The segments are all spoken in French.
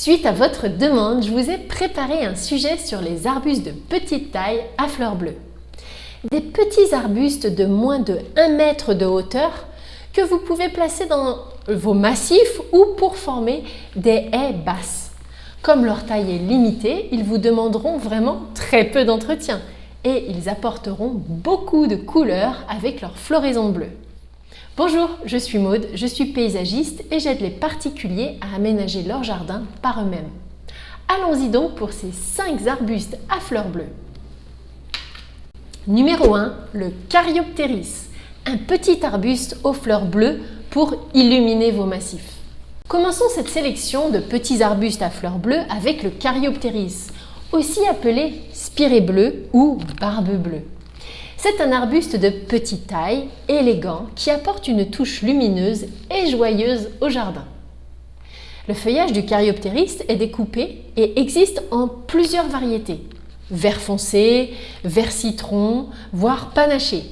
Suite à votre demande, je vous ai préparé un sujet sur les arbustes de petite taille à fleurs bleues. Des petits arbustes de moins de 1 mètre de hauteur que vous pouvez placer dans vos massifs ou pour former des haies basses. Comme leur taille est limitée, ils vous demanderont vraiment très peu d'entretien et ils apporteront beaucoup de couleurs avec leur floraison bleue. Bonjour, je suis Maude, je suis paysagiste et j'aide les particuliers à aménager leur jardin par eux-mêmes. Allons-y donc pour ces 5 arbustes à fleurs bleues. Numéro 1, le Caryopteris, un petit arbuste aux fleurs bleues pour illuminer vos massifs. Commençons cette sélection de petits arbustes à fleurs bleues avec le Caryopteris, aussi appelé spirée bleue ou barbe bleue. C'est un arbuste de petite taille, élégant, qui apporte une touche lumineuse et joyeuse au jardin. Le feuillage du Caryopteris est découpé et existe en plusieurs variétés. Vert foncé, vert citron, voire panaché.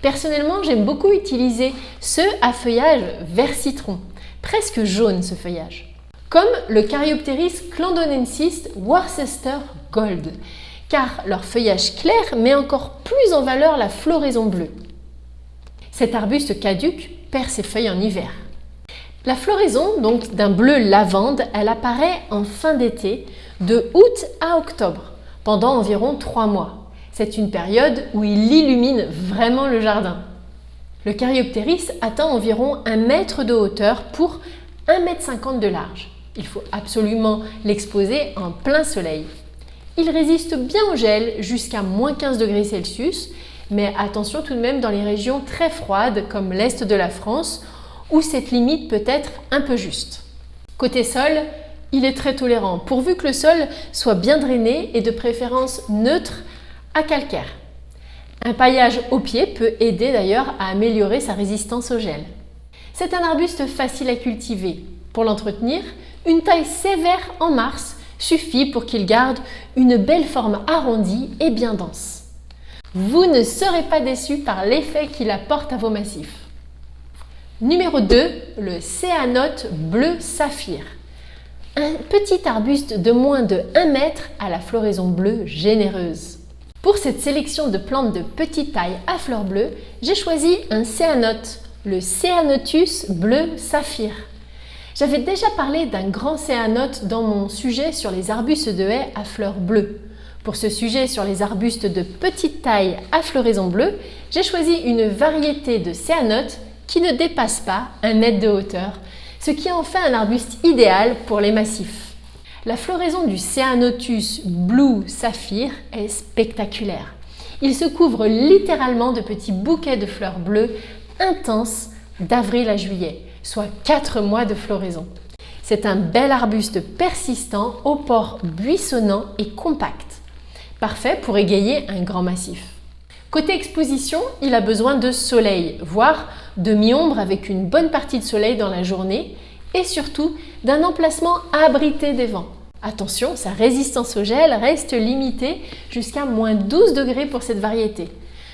Personnellement, j'aime beaucoup utiliser ceux à feuillage vert citron, presque jaune ce feuillage. Comme le Caryopteris clandonensis Worcester Gold, car leur feuillage clair met encore plus en valeur la floraison bleue. Cet arbuste caduc perd ses feuilles en hiver. La floraison, donc d'un bleu lavande, elle apparaît en fin d'été, de août à octobre, pendant environ 3 mois. C'est une période où il illumine vraiment le jardin. Le Caryopteris atteint environ 1 mètre de hauteur pour 1,50 m de large. Il faut absolument l'exposer en plein soleil. Il résiste bien au gel jusqu'à moins 15 degrés Celsius, mais attention tout de même dans les régions très froides comme l'est de la France, où cette limite peut être un peu juste. Côté sol, il est très tolérant, pourvu que le sol soit bien drainé et de préférence neutre à calcaire. Un paillage au pied peut aider d'ailleurs à améliorer sa résistance au gel. C'est un arbuste facile à cultiver. Pour l'entretenir, une taille sévère en mars suffit pour qu'il garde une belle forme arrondie et bien dense. Vous ne serez pas déçus par l'effet qu'il apporte à vos massifs. Numéro 2, le Céanote bleu saphir. Un petit arbuste de moins de 1 mètre à la floraison bleue généreuse. Pour cette sélection de plantes de petite taille à fleurs bleues, j'ai choisi un céanote, le Ceanothus bleu saphir. J'avais déjà parlé d'un grand céanote dans mon sujet sur les arbustes de haies à fleurs bleues. Pour ce sujet sur les arbustes de petite taille à floraison bleue, j'ai choisi une variété de céanote qui ne dépasse pas 1 mètre de hauteur, ce qui en fait un arbuste idéal pour les massifs. La floraison du Ceanothus blue saphir est spectaculaire. Il se couvre littéralement de petits bouquets de fleurs bleues intenses d'avril à juillet, soit 4 mois de floraison. C'est un bel arbuste persistant au port buissonnant et compact, parfait pour égayer un grand massif. Côté exposition, il a besoin de soleil, voire de mi-ombre avec une bonne partie de soleil dans la journée et surtout d'un emplacement abrité des vents. Attention, sa résistance au gel reste limitée jusqu'à moins 12 degrés pour cette variété,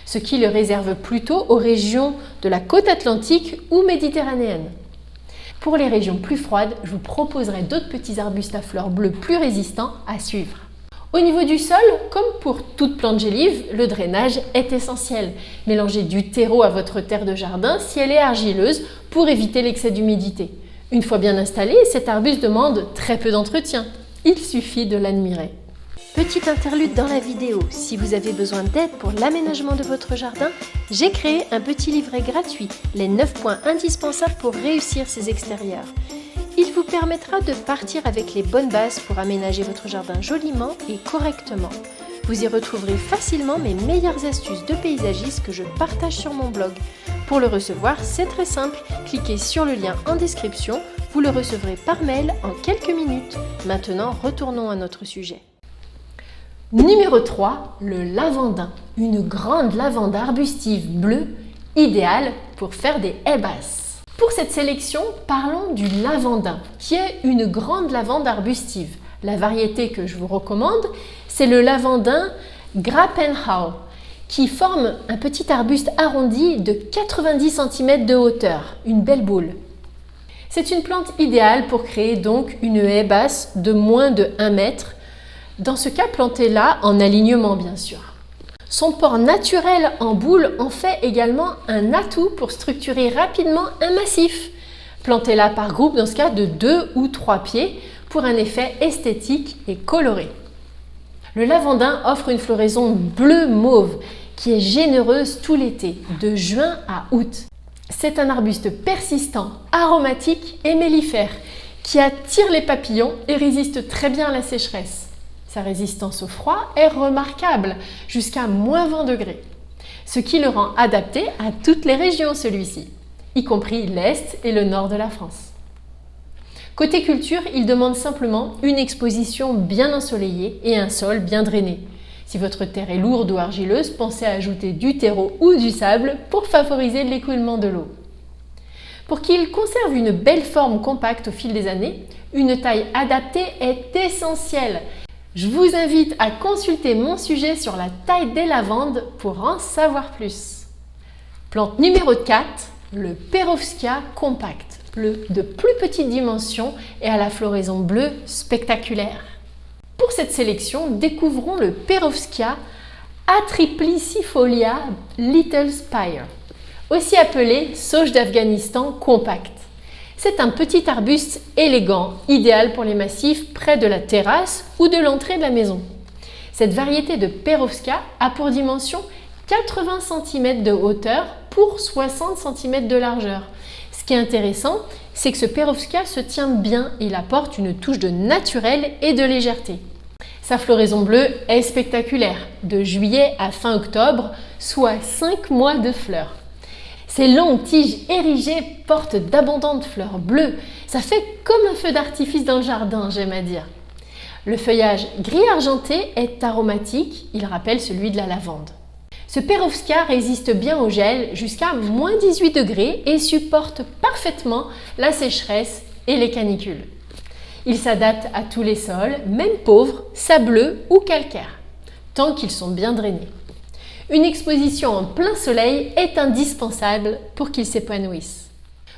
ce qui le réserve plutôt aux régions de la côte atlantique ou méditerranéenne. Pour les régions plus froides, je vous proposerai d'autres petits arbustes à fleurs bleues plus résistants à suivre. Au niveau du sol, comme pour toute plante gélive, le drainage est essentiel. Mélangez du terreau à votre terre de jardin si elle est argileuse pour éviter l'excès d'humidité. Une fois bien installé, cet arbuste demande très peu d'entretien. Il suffit de l'admirer. Petite interlude dans la vidéo, si vous avez besoin d'aide pour l'aménagement de votre jardin, j'ai créé un petit livret gratuit, les 9 points indispensables pour réussir ses extérieurs. Il vous permettra de partir avec les bonnes bases pour aménager votre jardin joliment et correctement. Vous y retrouverez facilement mes meilleures astuces de paysagiste que je partage sur mon blog. Pour le recevoir, c'est très simple, cliquez sur le lien en description, vous le recevrez par mail en quelques minutes. Maintenant, retournons à notre sujet. Numéro 3, le lavandin, une grande lavande arbustive bleue, idéale pour faire des haies basses. Pour cette sélection, parlons du lavandin, qui est une grande lavande arbustive. La variété que je vous recommande, c'est le lavandin Grappenhau, qui forme un petit arbuste arrondi de 90 cm de hauteur, une belle boule. C'est une plante idéale pour créer donc une haie basse de moins de 1 mètre. Dans ce cas, plantez-la en alignement bien sûr. Son port naturel en boule en fait également un atout pour structurer rapidement un massif. Plantez-la par groupe, dans ce cas de 2 ou 3 pieds, pour un effet esthétique et coloré. Le lavandin offre une floraison bleu-mauve qui est généreuse tout l'été, de juin à août. C'est un arbuste persistant, aromatique et mellifère qui attire les papillons et résiste très bien à la sécheresse. Sa résistance au froid est remarquable, jusqu'à -20 degrés, ce qui le rend adapté à toutes les régions celui-ci, y compris l'Est et le Nord de la France. Côté culture, il demande simplement une exposition bien ensoleillée et un sol bien drainé. Si votre terre est lourde ou argileuse, pensez à ajouter du terreau ou du sable pour favoriser l'écoulement de l'eau. Pour qu'il conserve une belle forme compacte au fil des années, une taille adaptée est essentielle. Je vous invite à consulter mon sujet sur la taille des lavandes pour en savoir plus. Plante numéro 4, le Perovskaya compact, de plus petite dimension et à la floraison bleue spectaculaire. Pour cette sélection, découvrons le Perovskaya Atriplicifolia Little Spire, aussi appelé sauge d'Afghanistan compact. C'est un petit arbuste élégant, idéal pour les massifs près de la terrasse ou de l'entrée de la maison. Cette variété de Perovskaya a pour dimension 80 cm de hauteur pour 60 cm de largeur. Ce qui est intéressant, c'est que ce Perovskaya se tient bien et il apporte une touche de naturel et de légèreté. Sa floraison bleue est spectaculaire, de juillet à fin octobre, soit 5 mois de fleurs. Ces longues tiges érigées portent d'abondantes fleurs bleues. Ça fait comme un feu d'artifice dans le jardin, j'aime à dire. Le feuillage gris argenté est aromatique, il rappelle celui de la lavande. Ce Perovskaya résiste bien au gel jusqu'à -18 degrés et supporte parfaitement la sécheresse et les canicules. Il s'adapte à tous les sols, même pauvres, sableux ou calcaires, tant qu'ils sont bien drainés. Une exposition en plein soleil est indispensable pour qu'il s'épanouisse.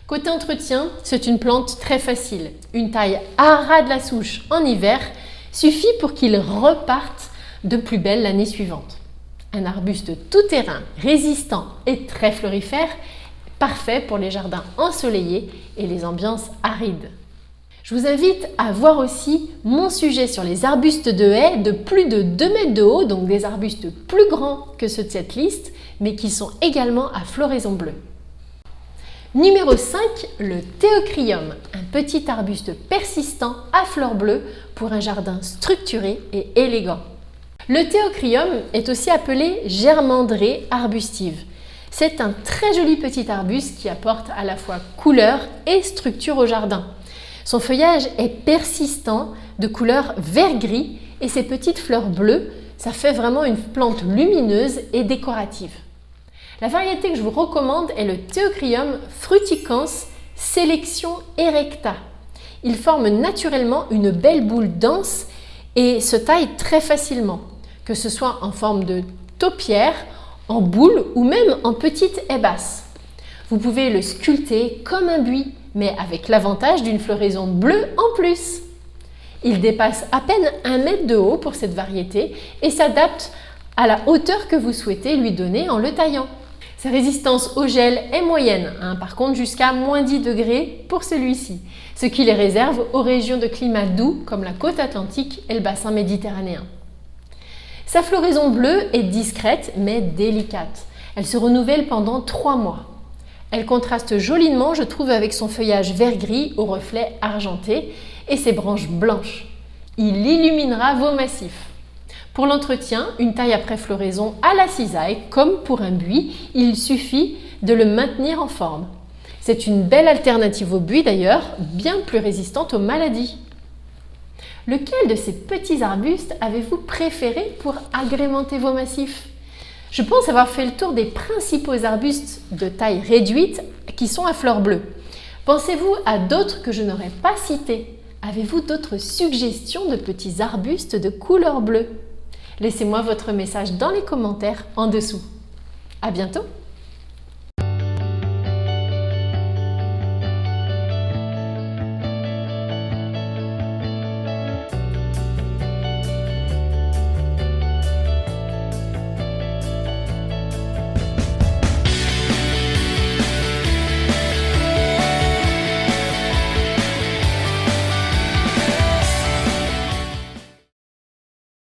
Côté entretien, c'est une plante très facile. Une taille à ras de la souche en hiver suffit pour qu'il reparte de plus belle l'année suivante. Un arbuste tout-terrain, résistant et très florifère, parfait pour les jardins ensoleillés et les ambiances arides. Je vous invite à voir aussi mon sujet sur les arbustes de haies de plus de 2 mètres de haut, donc des arbustes plus grands que ceux de cette liste, mais qui sont également à floraison bleue. Numéro 5, le Théocrium, un petit arbuste persistant à fleurs bleues pour un jardin structuré et élégant. Le Théocrium est aussi appelé germandrée arbustive. C'est un très joli petit arbuste qui apporte à la fois couleur et structure au jardin. Son feuillage est persistant, de couleur vert-gris et ses petites fleurs bleues, ça fait vraiment une plante lumineuse et décorative. La variété que je vous recommande est le Théocrium fruticans Sélection erecta. Il forme naturellement une belle boule dense et se taille très facilement, que ce soit en forme de taupière, en boule ou même en petite haie basse. Vous pouvez le sculpter comme un buis, mais avec l'avantage d'une floraison bleue en plus. Il dépasse à peine 1 mètre de haut pour cette variété et s'adapte à la hauteur que vous souhaitez lui donner en le taillant. Sa résistance au gel est moyenne, par contre jusqu'à -10 degrés pour celui-ci, ce qui les réserve aux régions de climat doux comme la côte atlantique et le bassin méditerranéen. Sa floraison bleue est discrète mais délicate. Elle se renouvelle pendant 3 mois. Elle contraste joliment, je trouve, avec son feuillage vert-gris aux reflets argentés et ses branches blanches. Il illuminera vos massifs. Pour l'entretien, une taille après floraison à la cisaille, comme pour un buis, il suffit de le maintenir en forme. C'est une belle alternative au buis d'ailleurs, bien plus résistante aux maladies. Lequel de ces petits arbustes avez-vous préféré pour agrémenter vos massifs ? Je pense avoir fait le tour des principaux arbustes de taille réduite qui sont à fleurs bleues. Pensez-vous à d'autres que je n'aurais pas cités ? Avez-vous d'autres suggestions de petits arbustes de couleur bleue ? Laissez-moi votre message dans les commentaires en dessous. À bientôt!